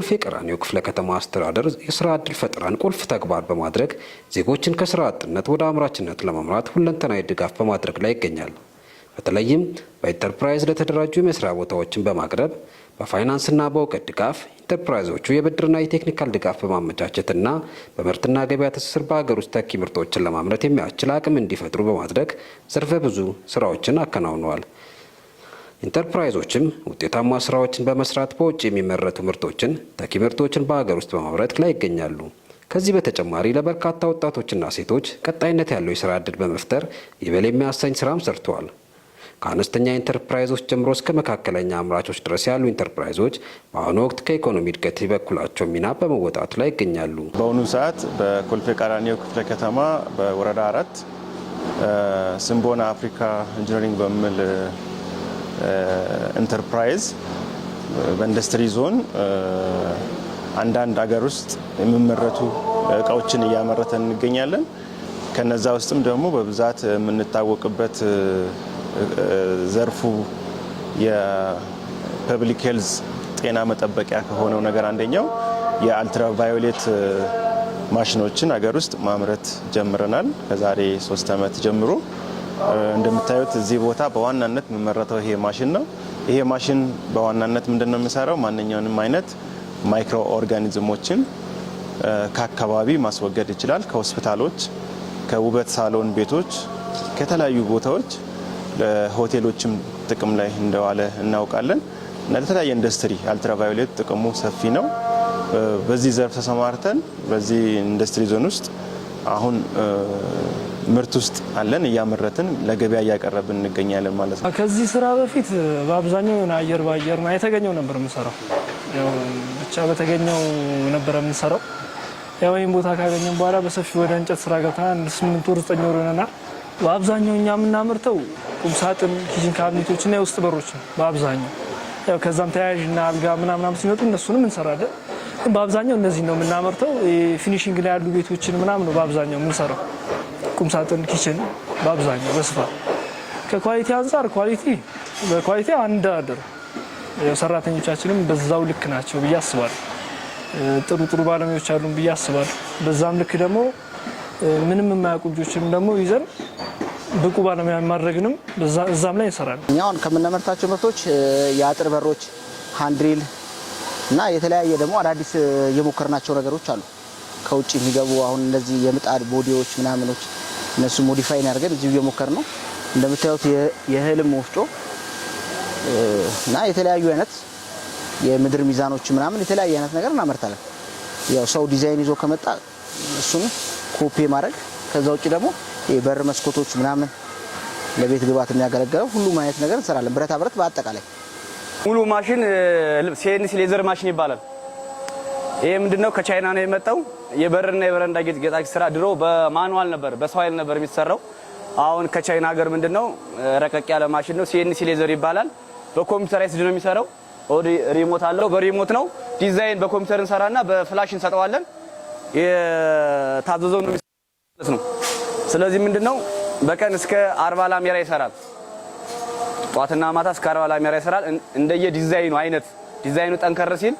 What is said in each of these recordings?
የኮልፌ ቀራኒዮ ክፍለ ከተማ አስተዳደር የስራ ዕድል ፈጠራን ቁልፍ ተግባር በማድረግ ዜጎችን ከስራ አጥነት ወደ አምራችነት ለመምራት ሁለንተናዊ ድጋፍ በማድረግ ላይ ይገኛል። በተለይም በኢንተርፕራይዝ ለተደራጁ የመስሪያ ቦታዎችን በማቅረብ በፋይናንስና በእውቀት ድጋፍ ኢንተርፕራይዞቹ የብድርና የቴክኒካል ድጋፍ በማመቻቸትና በምርትና ገበያ ትስስር በሀገር ውስጥ ተኪ ምርቶችን ለማምረት የሚያስችል አቅም እንዲፈጥሩ በማድረግ ዘርፈ ብዙ ስራዎችን አከናውነዋል። ኢንተርፕራይዞችም ውጤታማ ስራዎችን በመስራት በውጭ የሚመረቱ ምርቶችን ተኪ ምርቶችን በሀገር ውስጥ በማምረት ላይ ይገኛሉ። ከዚህ በተጨማሪ ለበርካታ ወጣቶችና ሴቶች ቀጣይነት ያለው የስራ ዕድል በመፍጠር ይበል የሚያሰኝ ስራም ሰርተዋል። ከአነስተኛ ኢንተርፕራይዞች ጀምሮ እስከ መካከለኛ አምራቾች ድረስ ያሉ ኢንተርፕራይዞች በአሁኑ ወቅት ከኢኮኖሚ እድገት የበኩላቸው ሚና በመወጣቱ ላይ ይገኛሉ። በአሁኑ ሰዓት በኮልፌ ቀራኒዮ ክፍለ ከተማ በወረዳ 4 ስምቦና አፍሪካ ኢንጂነሪንግ በሚል ኢንተርፕራይዝ በኢንዱስትሪ ዞን አንዳንድ ሀገር ውስጥ የሚመረቱ እቃዎችን እያመረተን እንገኛለን። ከነዛ ውስጥም ደግሞ በብዛት የምንታወቅበት ዘርፉ የፐብሊክ ሄልዝ ጤና መጠበቂያ ከሆነው ነገር አንደኛው የአልትራቫዮሌት ማሽኖችን ሀገር ውስጥ ማምረት ጀምረናል። ከዛሬ 3 ዓመት ጀምሮ እንደምታዩት እዚህ ቦታ በዋናነት የሚመረተው ይሄ ማሽን ነው። ይሄ ማሽን በዋናነት ምንድነው የሚሰራው? ማንኛውንም አይነት ማይክሮ ኦርጋኒዝሞችን ከአካባቢ ማስወገድ ይችላል። ከሆስፒታሎች፣ ከውበት ሳሎን ቤቶች፣ ከተለያዩ ቦታዎች ለሆቴሎችም ጥቅም ላይ እንደዋለ እናውቃለን እና ለተለያየ ኢንዱስትሪ አልትራቫዮሌት ጥቅሙ ሰፊ ነው። በዚህ ዘርፍ ተሰማርተን በዚህ ኢንዱስትሪ ዞን ውስጥ አሁን ምርት ውስጥ አለን፣ እያመረትን ለገበያ እያቀረብን እንገኛለን ማለት ነው። ከዚህ ስራ በፊት በአብዛኛው አየር ባየር ነው የተገኘው ነበር የምንሰራው። ያው ብቻ በተገኘው ነበር የምንሰራው። ያው ይሄን ቦታ ካገኘን በኋላ በሰፊ ወደ እንጨት ስራ ገብተናል። 8 ወር 9 ወር ሆነናል። በአብዛኛው እኛ የምናመርተው ቁም ሳጥን፣ ኪችን ካቢኔቶችና የውስጥ በሮች ነው በአብዛኛው። ያው ከዛም ተያያዥና አልጋ ምናምን ሲመጡ እነሱንም እንሰራለን። ግን በአብዛኛው እነዚህ ነው የምናመርተው። ፊኒሺንግ ላይ ያሉ ቤቶችን ምናምን ነው በአብዛኛው የምንሰራው። ቁም ሳጥን፣ ኪችን በአብዛኛው በስፋት። ከኳሊቲ አንፃር በኳሊቲ አንድ አደር ያው ሰራተኞቻችንም በዛው ልክ ናቸው ብዬ አስባለሁ። ጥሩ ባለሙያዎች አሉን ብዬ አስባለሁ። በዛም ልክ ደግሞ ምንም የማያውቁ ልጆችንም ደግሞ ይዘን ብቁ ባለሙያ ማድረግንም እዛም ላይ እንሰራለን። እኛውን ከምናመርታቸው ምርቶች የአጥር በሮች፣ ሃንድሪል እና የተለያየ ደግሞ አዳዲስ የሞከርናቸው ነገሮች አሉ። ከውጭ የሚገቡ አሁን እነዚህ የምጣድ ቦዲዎች ምናምኖች እነሱ ሞዲፋይ አድርገን እዚሁ እየሞከርን ነው። እንደምታዩት የእህልም ወፍጮ እና የተለያዩ አይነት የምድር ሚዛኖች ምናምን የተለያየ አይነት ነገር እናመርታለን። ያው ሰው ዲዛይን ይዞ ከመጣ እሱን ኮፒ ማድረግ፣ ከዛ ውጭ ደግሞ የበር መስኮቶች ምናምን ለቤት ግብአት የሚያገለግለው ሁሉም አይነት ነገር እንሰራለን። ብረታ ብረት በአጠቃላይ ሙሉ ማሽን ሲኤንሲ ሌዘር ማሽን ይባላል። ይሄ ምንድነው? ከቻይና ነው የመጣው። የበርና የበረንዳ ጌጣጌጥ ስራ ድሮ በማኑዋል ነበር፣ በሰው ኃይል ነበር የሚሰራው። አሁን ከቻይና ሀገር ምንድነው ረቀቅ ያለ ማሽን ነው። ሲኤንሲ ሌዘር ይባላል። በኮምፒውተራይዝድ ነው የሚሰራው። ሪሞት አለው። በሪሞት ነው ዲዛይን በኮምፒውተር እንሰራና በፍላሽ እንሰጠዋለን። የታዘዘው ነው ማለት ነው። ስለዚህ ምንድነው በቀን እስከ 40 ላሜራ ይሰራል። ጧትና ማታ እስከ 40 ላሜራ ይሰራል። እንደየ ዲዛይኑ አይነት ዲዛይኑ ጠንከር ሲል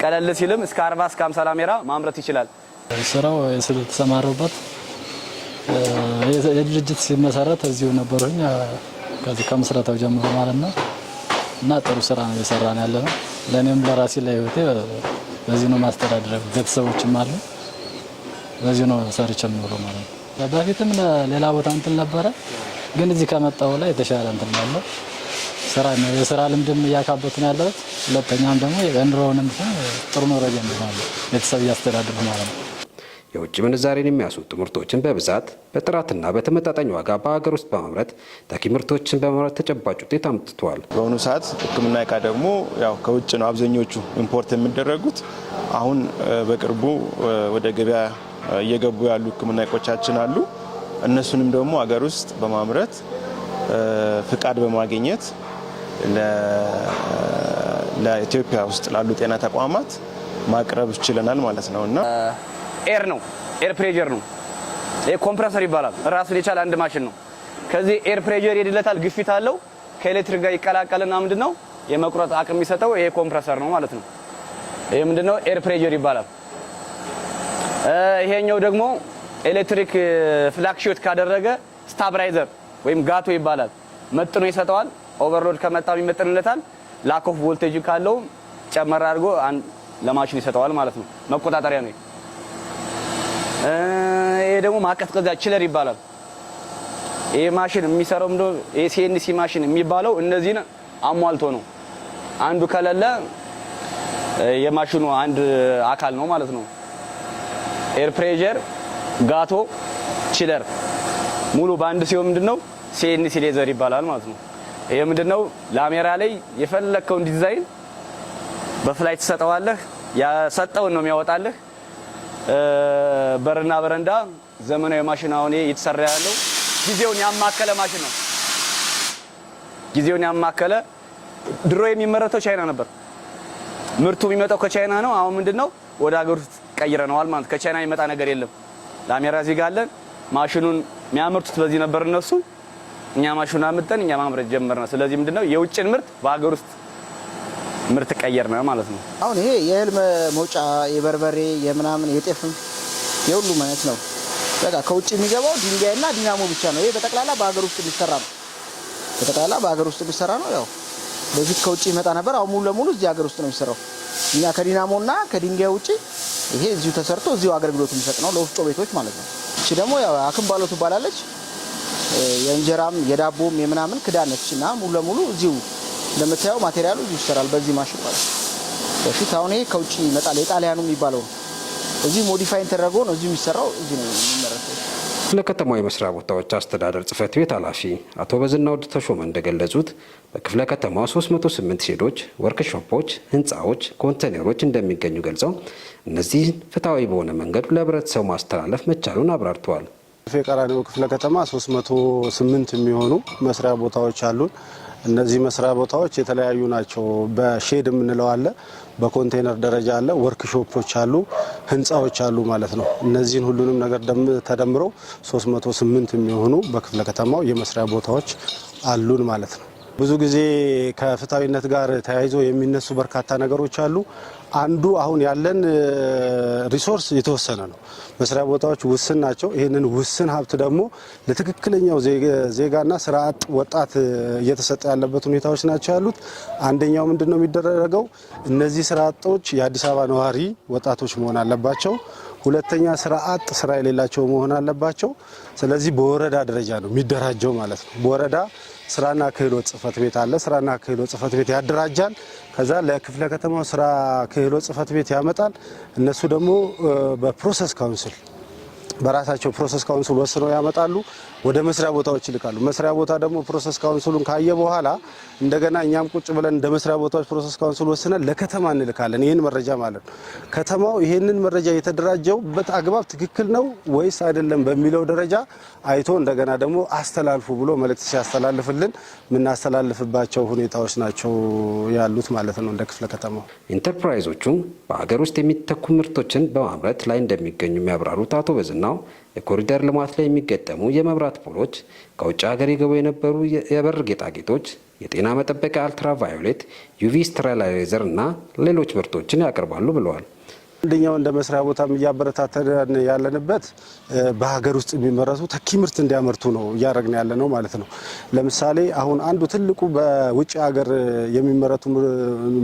ቀለል ሲልም እስከ 40 እስከ 50 ላሜራ ማምረት ይችላል። ስራው የተሰማረበት የድርጅት ሲመሰረት እዚሁ ነበርኩኝ ከዚህ ከምስረታው ጀምሮ ማለት ነው። እና ጥሩ ስራ ነው እየሰራን ያለነው። ለኔም ለራሴ ለህይወቴ በዚህ ነው ማስተዳደር። ቤተሰቦችም አሉ። በዚህ ነው ሰርቼ የምኖረው ማለት ነው። በፊትም ሌላ ቦታ እንትን ነበረ፣ ግን እዚህ ከመጣሁ ላይ የተሻለ እንትን ያለው ስራ ነው። የስራ ልምድም እያካበቱ ነው ያለው። ሁለተኛም ደግሞ የኑሮውንም ጥሩ ኑሮ እየኖርኩ ቤተሰብ እያስተዳደርኩ ማለት ነው። የውጭ ምንዛሬን የሚያስወጡ ምርቶችን በብዛት በጥራትና በተመጣጣኝ ዋጋ በሀገር ውስጥ በማምረት ተኪ ምርቶችን በማምረት ተጨባጭ ውጤት አምጥተዋል። በአሁኑ ሰዓት ሕክምና እቃ ደግሞ ያው ከውጭ ነው አብዛኞቹ ኢምፖርት የሚደረጉት። አሁን በቅርቡ ወደ ገበያ እየገቡ ያሉ ሕክምና እቃዎቻችን አሉ። እነሱንም ደግሞ ሀገር ውስጥ በማምረት ፍቃድ በማግኘት ለኢትዮጵያ ውስጥ ላሉ ጤና ተቋማት ማቅረብ ይችላል ማለት ነውና ኤር ነው ኤር ፕሬዠር ነው። ይሄ ኮምፕረሰር ይባላል። ራሱን የቻለ አንድ ማሽን ነው። ከዚህ ኤር ፕሬዠር ይድለታል፣ ግፊት አለው። ከኤሌክትሪክ ጋር ይቀላቀልና ምንድነው የመቁረጥ አቅም የሚሰጠው ይሄ ኮምፕረሰር ነው ማለት ነው። ይሄ ምንድነው ኤር ፕሬዠር ይባላል። ይሄኛው ደግሞ ኤሌክትሪክ ፍላክቹዌት ካደረገ ስታብላይዘር ወይም ጋቶ ይባላል። መጥኖ ይሰጠዋል። ኦቨርሎድ ከመጣው ይመጥንለታል። ላክ ኦፍ ቮልቴጅ ካለው ጨመር አድርጎ ለማሽኑ ይሰጠዋል ማለት ነው። መቆጣጠሪያ ነው። ይሄ ደግሞ ማቀዝቀዣ ቺለር ይባላል። ይሄ ማሽን የሚሰራው ይሄ ሲኤንሲ ማሽን የሚባለው እነዚህን አሟልቶ ነው። አንዱ ከሌለ የማሽኑ አንድ አካል ነው ማለት ነው። ኤር ፕሬዠር፣ ጋቶ፣ ቺለር ሙሉ ባንድ ሲሆን ምንድነው ሲኤንሲ ሌዘር ይባላል ማለት ነው። ይሄ ምንድነው ላሜራ ላይ የፈለከውን ዲዛይን በፍላይ ትሰጠዋለህ። ያሰጠውን ነው የሚያወጣልህ። በርና በረንዳ ዘመናዊ ማሽን አሁን እየተሰራ ያለው ጊዜውን ያማከለ ማሽን ነው። ጊዜውን ያማከለ ድሮ የሚመረተው ቻይና ነበር። ምርቱ የሚመጣው ከቻይና ነው። አሁን ምንድነው ወደ ሀገር ውስጥ ቀይረነዋል ማለት ከቻይና የሚመጣ ነገር የለም። ላሜራ እዚህ ጋር አለን። ማሽኑን የሚያመርቱት በዚህ ነበር እነሱ። እኛ ማሽኑን አምጥተን እኛ ማምረት ጀመርና ስለዚህ ምንድነው የውጭን ምርት በሀገር ውስጥ ምርት ቀየርና ማለት ነው። አሁን ይሄ የእህል መውጫ የበርበሬ የምናምን የጤፍም የሁሉም አይነት ነው። በቃ ከውጭ የሚገባው ድንጋይና ዲናሞ ብቻ ነው። ይሄ በጠቅላላ በሀገር ውስጥ የሚሰራ ነው። በጠቅላላ በሀገር ውስጥ የሚሰራ ነው። ያው በፊት ከውጭ ይመጣ ነበር። አሁን ሙሉ ለሙሉ እዚህ ሀገር ውስጥ ነው የሚሰራው። እኛ ከዲናሞና ከድንጋይ ውጪ ይሄ እዚሁ ተሰርቶ እዚሁ አገልግሎት የሚሰጥ ነው ለወፍጮ ቤቶች ማለት ነው። እቺ ደግሞ ያው አክምባሎ ትባላለች። የእንጀራም የዳቦም የምናምን ክዳን ነችና ሙሉ ለሙሉ እዚሁ እንደምታየው ማቴሪያሉ እዚሁ ይሰራል በዚህ ማሽን ማለት ነው። በፊት አሁን ይሄ ከውጭ ይመጣል። የጣሊያኑ የሚባለው እዚህ ሞዲፋይ ተደርጎ ነው እዚሁ የሚሰራው። እዚሁ ነው የሚመረተው። ለከተማው የመስሪያ ቦታዎች አስተዳደር ጽሕፈት ቤት ኃላፊ አቶ በዝናው ተሾመ እንደገለጹት በክፍለ ከተማው 308 ሼዶች፣ ወርክሾፖች፣ ህንፃዎች፣ ኮንቴነሮች እንደሚገኙ ገልጸው እነዚህን ፍትሐዊ በሆነ መንገድ ለህብረተሰቡ ማስተላለፍ መቻሉን አብራርተዋል። ቀራኒዮ ክፍለ ከተማ 308 የሚሆኑ መስሪያ ቦታዎች አሉን። እነዚህ መስሪያ ቦታዎች የተለያዩ ናቸው። በሼድ የምንለው አለ፣ በኮንቴነር ደረጃ አለ፣ ወርክሾፖች አሉ፣ ህንፃዎች አሉ ማለት ነው። እነዚህን ሁሉንም ነገር ተደምረው 308 የሚሆኑ በክፍለ ከተማው የመስሪያ ቦታዎች አሉን ማለት ነው። ብዙ ጊዜ ከፍትሐዊነት ጋር ተያይዞ የሚነሱ በርካታ ነገሮች አሉ። አንዱ አሁን ያለን ሪሶርስ የተወሰነ ነው። መስሪያ ቦታዎች ውስን ናቸው። ይህንን ውስን ሀብት ደግሞ ለትክክለኛው ዜጋና ስራ አጥ ወጣት እየተሰጠ ያለበት ሁኔታዎች ናቸው ያሉት። አንደኛው ምንድነው የሚደረገው? እነዚህ ስራ አጦች የአዲስ አበባ ነዋሪ ወጣቶች መሆን አለባቸው። ሁለተኛ ስራ አጥ ስራ የሌላቸው መሆን አለባቸው። ስለዚህ በወረዳ ደረጃ ነው የሚደራጀው ማለት ነው። በወረዳ ስራና ክህሎት ጽሕፈት ቤት አለ። ስራና ክህሎት ጽሕፈት ቤት ያደራጃል። ከዛ ለክፍለ ከተማው ስራ ክህሎት ጽሕፈት ቤት ያመጣል። እነሱ ደግሞ በፕሮሰስ ካውንስል በራሳቸው ፕሮሰስ ካውንስል ወስነው ያመጣሉ፣ ወደ መስሪያ ቦታዎች ይልካሉ። መስሪያ ቦታ ደግሞ ፕሮሰስ ካውንስሉን ካየ በኋላ እንደገና እኛም ቁጭ ብለን እንደ መስሪያ ቦታዎች ፕሮሰስ ካውንስል ወስነን ለከተማ እንልካለን። ይህን መረጃ ማለት ነው። ከተማው ይህንን መረጃ የተደራጀውበት አግባብ ትክክል ነው ወይስ አይደለም በሚለው ደረጃ አይቶ እንደገና ደግሞ አስተላልፉ ብሎ መልእክት ሲያስተላልፍልን የምናስተላልፍባቸው ሁኔታዎች ናቸው ያሉት ማለት ነው። እንደ ክፍለ ከተማው ኢንተርፕራይዞቹ በሀገር ውስጥ የሚተኩ ምርቶችን በማምረት ላይ እንደሚገኙ የሚያብራሩት አቶ በዝናው የኮሪደር ልማት ላይ የሚገጠሙ የመብራት ፖሎች፣ ከውጭ ሀገር የገቡ የነበሩ የበር ጌጣጌጦች፣ የጤና መጠበቂያ አልትራቫዮሌት፣ ዩቪ ስተራላይዘር እና ሌሎች ምርቶችን ያቀርባሉ ብለዋል። አንደኛው እንደ መስሪያ ቦታም እያበረታተን ያለንበት በሀገር ውስጥ የሚመረቱ ተኪ ምርት እንዲያመርቱ ነው እያደረግን ያለ ነው ማለት ነው። ለምሳሌ አሁን አንዱ ትልቁ በውጭ ሀገር የሚመረቱ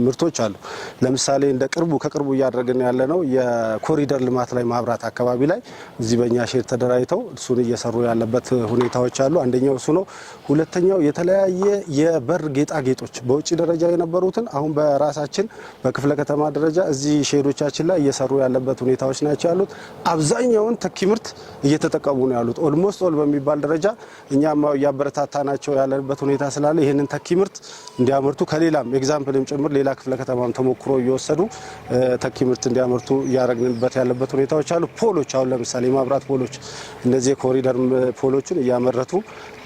ምርቶች አሉ። ለምሳሌ እንደ ከቅርቡ እያደረግን ያለ ነው የኮሪደር ልማት ላይ ማብራት አካባቢ ላይ እዚህ በእኛ ሼር ተደራጅተው እሱን እየሰሩ ያለበት ሁኔታዎች አሉ። አንደኛው እሱ ነው። ሁለተኛው የተለያየ የበር ጌጣጌጦች በውጭ ደረጃ የነበሩትን አሁን በራሳችን በክፍለ ከተማ ደረጃ እዚህ ሼዶቻችን ላይ እየሰሩ ያለበት ሁኔታዎች ናቸው ያሉት። አብዛኛውን ተኪ ምርት እየተጠቀሙ ነው ያሉት። ኦልሞስት ኦል በሚባል ደረጃ እኛም እያበረታታናቸው ያለበት ሁኔታ ስላለ ይህንን ተኪ ምርት እንዲያመርቱ ከሌላም ኤግዛምፕልም ጭምር ሌላ ክፍለ ከተማም ተሞክሮ እየወሰዱ ተኪ ምርት እንዲያመርቱ እያደረግንበት ያለበት ሁኔታዎች አሉ። ፖሎች አሁን ለምሳሌ የማብራት ፖሎች እነዚህ የኮሪደር ፖሎችን እያመረቱ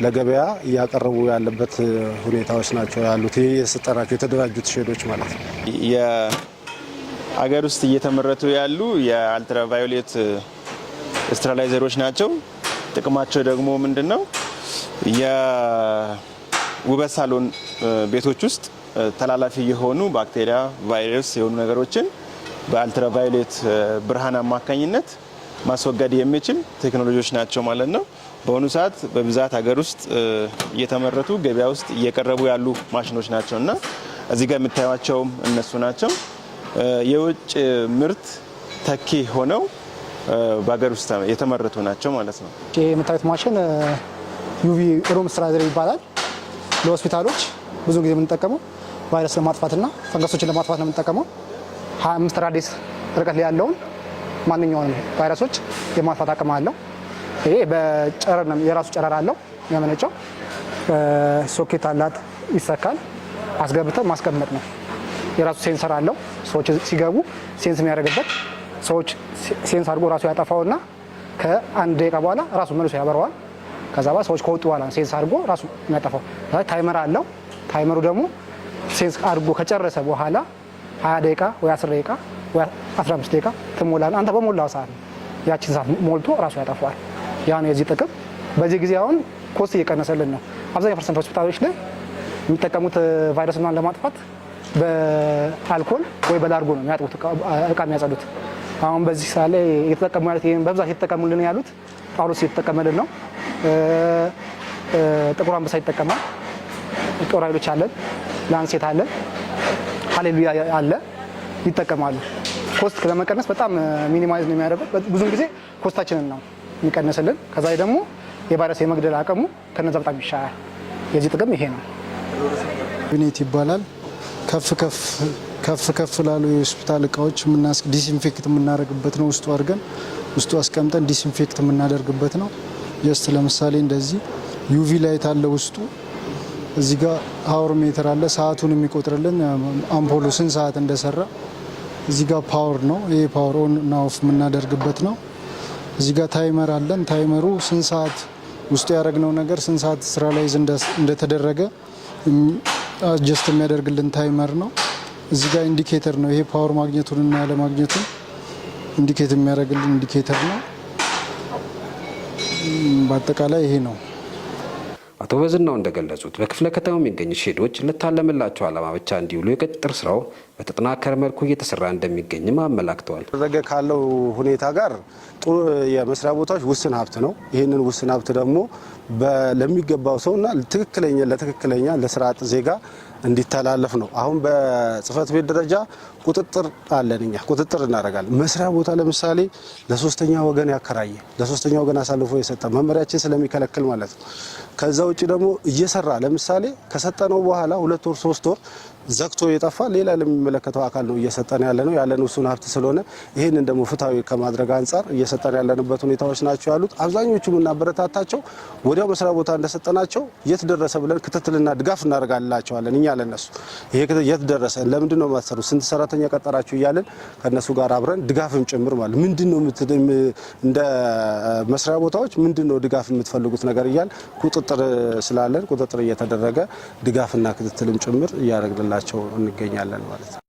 ለገበያ እያቀረቡ ያለበት ሁኔታዎች ናቸው ያሉት። ይህ የሰጠናቸው የተደራጁት ሼዶች ማለት ነው። አገር ውስጥ እየተመረቱ ያሉ የአልትራቫዮሌት ስተራላይዘሮች ናቸው። ጥቅማቸው ደግሞ ምንድነው? የውበት ሳሎን ቤቶች ውስጥ ተላላፊ የሆኑ ባክቴሪያ፣ ቫይረስ የሆኑ ነገሮችን በአልትራቫዮሌት ብርሃን አማካኝነት ማስወገድ የሚችል ቴክኖሎጂዎች ናቸው ማለት ነው። በአሁኑ ሰዓት በብዛት ሀገር ውስጥ እየተመረቱ ገበያ ውስጥ እየቀረቡ ያሉ ማሽኖች ናቸው እና እዚህ ጋር የምታዩቸውም እነሱ ናቸው። የውጭ ምርት ተኪ ሆነው በሀገር ውስጥ የተመረቱ ናቸው ማለት ነው። ይሄ የምታዩት ማሽን ዩቪ ሩም ስትራይዘር ይባላል። ለሆስፒታሎች ብዙ ጊዜ የምንጠቀመው ቫይረስ ለማጥፋትና ፈንገሶችን ለማጥፋት ነው የምንጠቀመው። 25 ራዲየስ ርቀት ላይ ያለውን ማንኛውንም ቫይረሶች የማጥፋት አቅም አለው። ይሄ በጨረር ነው፣ የራሱ ጨረር አለው የሚያመነጨው። ሶኬት አላት፣ ይሰካል። አስገብተን ማስቀመጥ ነው። የራሱ ሴንሰር አለው። ሰዎች ሲገቡ ሴንስ የሚያደርግበት፣ ሰዎች ሴንስ አድርጎ ራሱ ያጠፋውና ከአንድ ደቂቃ በኋላ ራሱ መልሶ ያበረዋል። ከዛ በኋላ ሰዎች ከወጡ በኋላ ሴንስ አድርጎ ራሱ የሚያጠፋው። ታይመር አለው። ታይመሩ ደግሞ ሴንስ አድርጎ ከጨረሰ በኋላ 20 ደቂቃ ወይ 10 ደቂቃ ወይ 15 ደቂቃ ትሞላና አንተ በሞላው ሰዓት ያቺን ሰዓት ሞልቶ ራሱ ያጠፋዋል። ያ ነው የዚህ ጥቅም። በዚህ ጊዜ አሁን ኮስት እየቀነሰልን ነው። አብዛኛው ፐርሰንት ሆስፒታሎች ላይ የሚጠቀሙት ቫይረስን ለማጥፋት በአልኮል ወይ በላርጎ ነው የሚያጥቡት፣ እቃ የሚያጸዱት። አሁን በዚህ ሰዓት ላይ እየተጠቀሙ ያሉት ይሄን በብዛት እየተጠቀሙልን ያሉት ጳውሎስ እየተጠቀመልን ነው። ጥቁር አንበሳ ይጠቀማል። ጦር ኃይሎች አለን፣ ላንሴት አለን፣ ሃሌሉያ አለ፣ ይጠቀማሉ። ኮስት ለመቀነስ በጣም ሚኒማይዝ ነው የሚያደርገው። ብዙ ጊዜ ኮስታችንን ነው የሚቀንስልን። ከዛ ደግሞ የቫይረስ የመግደል አቅሙ ከነዛ በጣም ይሻላል። የዚህ ጥቅም ይሄ ነው። ዩኒት ይባላል። ከፍ ከፍ ላሉ የሆስፒታል እቃዎች ዲስኢንፌክት የምናደርግበት ነው። ውስጡ አድርገን ውስጡ አስቀምጠን ዲስኢንፌክት የምናደርግበት ነው። ጀስት ለምሳሌ እንደዚህ ዩቪ ላይት አለ ውስጡ። እዚህ ጋር ፓወር ሜትር አለ፣ ሰዓቱን የሚቆጥርልን አምፖሉ ስንት ሰዓት እንደሰራ። እዚህ ጋር ፓወር ነው፣ ይሄ ፓወር ኦን እና ኦፍ የምናደርግበት ነው። እዚህ ጋር ታይመር አለን። ታይመሩ ስንት ሰዓት ውስጡ ያደረግነው ነገር ስንት ሰዓት ስራ ላይ እንደተደረገ አጀስት የሚያደርግልን ታይመር ነው። እዚህ ጋር ኢንዲኬተር ነው፣ ይሄ ፓወር ማግኘቱን እና ያለማግኘቱን ኢንዲኬት የሚያደርግልን ኢንዲኬተር ነው። በአጠቃላይ ይሄ ነው። አቶ በዝናው እንደገለጹት በክፍለ ከተማው የሚገኙ ሼዶች ለታለመላቸው ዓላማ ብቻ እንዲውሉ የቅጥር ስራው በተጠናከረ መልኩ እየተሰራ እንደሚገኝም አመላክተዋል። ደረገ ካለው ሁኔታ ጋር ጥሩ የመስሪያ ቦታዎች ውስን ሀብት ነው። ይህንን ውስን ሀብት ደግሞ ለሚገባው ሰውና ለትክክለኛ ለስራ አጥ ዜጋ እንዲተላለፍ ነው። አሁን በጽህፈት ቤት ደረጃ ቁጥጥር አለን። እኛ ቁጥጥር እናደርጋለን። መስሪያ ቦታ ለምሳሌ ለሶስተኛ ወገን ያከራየ ለሶስተኛ ወገን አሳልፎ የሰጠ መመሪያችን ስለሚከለክል ማለት ነው። ከዛ ውጭ ደግሞ እየሰራ ለምሳሌ ከሰጠነው በኋላ 2 ወር 3 ወር ዘግቶ የጠፋ ሌላ ለሚመለከተው አካል ነው እየሰጠን ያለ ነው። ያለን ውሱን ሀብት ስለሆነ ይህንን ደግሞ ፍትሐዊ ከማድረግ አንጻር እየሰጠን ያለንበት ሁኔታዎች ናቸው ያሉት። አብዛኞቹ የምናበረታታቸው ወዲያው መስሪያ ቦታ እንደሰጠናቸው የት ደረሰ ብለን ክትትልና ድጋፍ እናደርጋላቸዋለን። እኛ ለነሱ ይሄ የት ደረሰ፣ ለምንድን ነው ማሰሩ፣ ስንት ሰራተኛ ቀጠራችሁ እያለን ከነሱ ጋር አብረን ድጋፍም ጭምር ማለት ምንድን ነው እንደ መስሪያ ቦታዎች ምንድን ነው ድጋፍ የምትፈልጉት ነገር እያል ቁጥጥር ስላለን ቁጥጥር እየተደረገ ድጋፍና ክትትልም ጭምር እያደረግንላቸው እንገኛለን ማለት ነው።